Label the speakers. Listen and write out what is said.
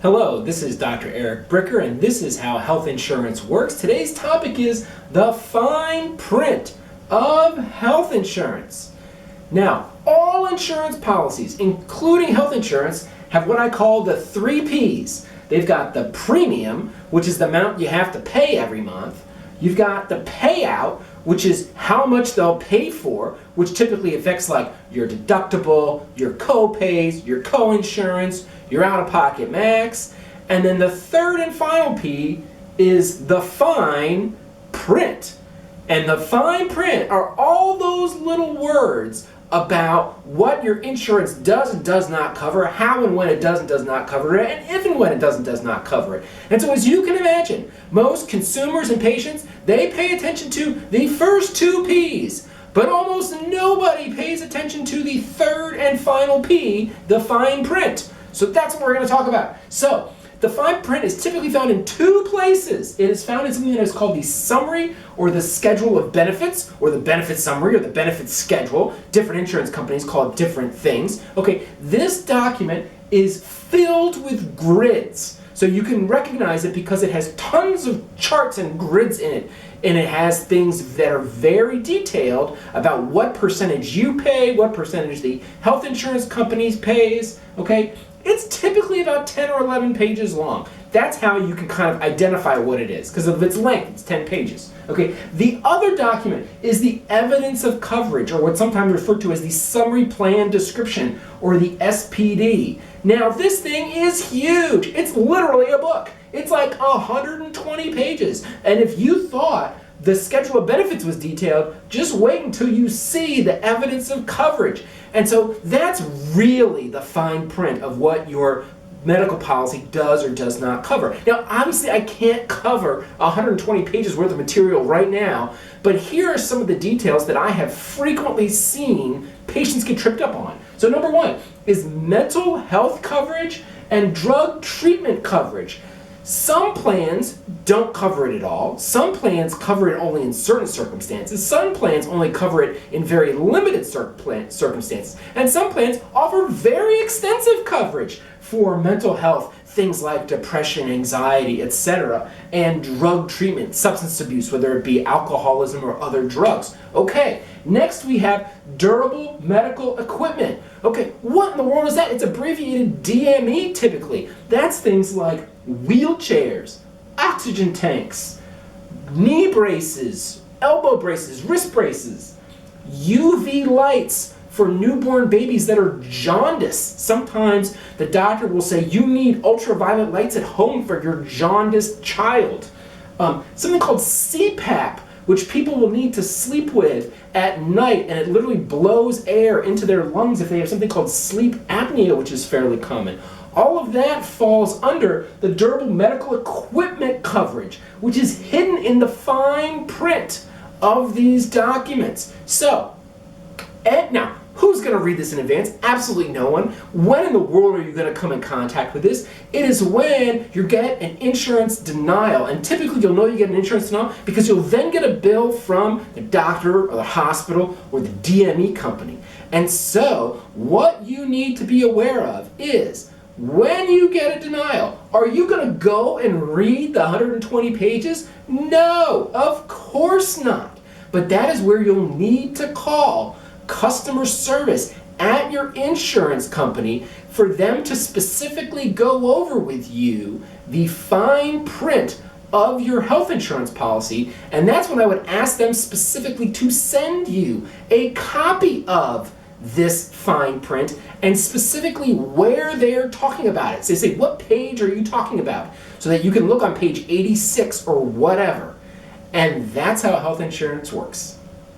Speaker 1: Hello, this is Dr. Eric Bricker, and this is how health insurance works. Today's topic is the fine print of health insurance. Now, all insurance policies, including health insurance, have what I call the 3 Ps. They've got the premium, which is the amount you have to pay every month. You've got the payout, which is how much they'll pay for, which typically affects like your deductible, your copays, your co-insurance, your out-of-pocket max. And then the third and final P is the fine print. And the fine print are all those little words about what your insurance does and does not cover, how and when it does and does not cover it, and if and when it does and does not cover it. And so as you can imagine, most consumers and patients, they pay attention to the first 2 Ps, but almost nobody pays attention to the third and final P, the fine print. So that's what we're going to talk about. So the fine print is typically found in 2 places. It is found in something that is called the summary or the schedule of benefits, or the benefit summary or the benefit schedule. Different insurance companies call it different things. Okay, this document is filled with grids. So you can recognize it because it has tons of charts and grids in it. And it has things that are very detailed about what percentage you pay, what percentage the health insurance companies pays, okay? It's typically about 10 or 11 pages long. That's how you can kind of identify what it is. Because of its length, it's 10 pages. Okay. The other document is the evidence of coverage, or what's sometimes referred to as the summary plan description, or the SPD. Now, this thing is huge. It's literally a book. It's like 120 pages. And if you thought the schedule of benefits was detailed, just wait until you see the evidence of coverage. And so that's really the fine print of what your medical policy does or does not cover. Now, obviously, I can't cover 120 pages worth of material right now, but here are some of the details that I have frequently seen patients get tripped up on. So number 1 is mental health coverage and drug treatment coverage. Some plans don't cover it at all. Some plans cover it only in certain circumstances. Some plans only cover it in very limited circumstances. And some plans offer very extensive coverage for mental health, things like depression, anxiety, etc., and drug treatment, substance abuse, whether it be alcoholism or other drugs. Okay, next we have durable medical equipment. Okay, what in the world is that? It's abbreviated DME typically. That's things like wheelchairs, oxygen tanks, knee braces, elbow braces, wrist braces, UV lights for newborn babies that are jaundiced. Sometimes the doctor will say you need ultraviolet lights at home for your jaundiced child. Something called CPAP, which people will need to sleep with at night, and it literally blows air into their lungs if they have something called sleep apnea, which is fairly common. All of that falls under the durable medical equipment coverage, which is hidden in the fine print of these documents. So, now, who's going to read this in advance? Absolutely no one. When in the world are you going to come in contact with this? It is when you get an insurance denial. And typically you'll know you get an insurance denial because you'll then get a bill from the doctor or the hospital or the DME company. And so what you need to be aware of is when you get a denial, are you going to go and read the 120 pages? No, of course not. But that is where you'll need to call customer service at your insurance company for them to specifically go over with you the fine print of your health insurance policy. And that's when I would ask them specifically to send you a copy of this fine print and specifically where they're talking about it. So they say, what page are you talking about? So that you can look on page 86 or whatever. And that's how health insurance works.